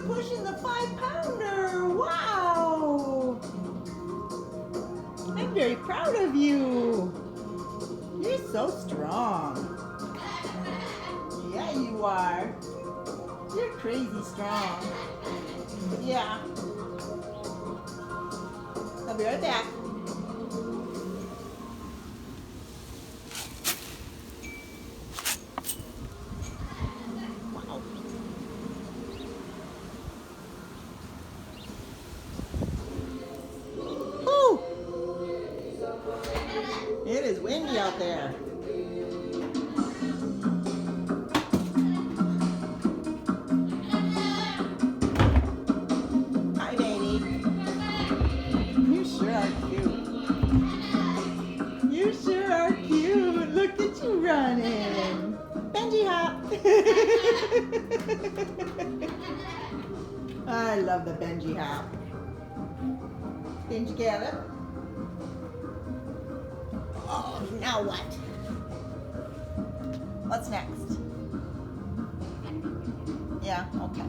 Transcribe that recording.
you're pushing the 5-pounder. Wow. I'm very proud of you. You're so strong. Yeah, you are. You're crazy strong. Yeah. I'll be right back. Wow. Woo! It is windy out there. Hi, baby. You sure are cute. You sure are cute. Look at you running. Benji hop. I love the Benji hop. Benji gather. Oh, now what? What's next? Yeah, okay.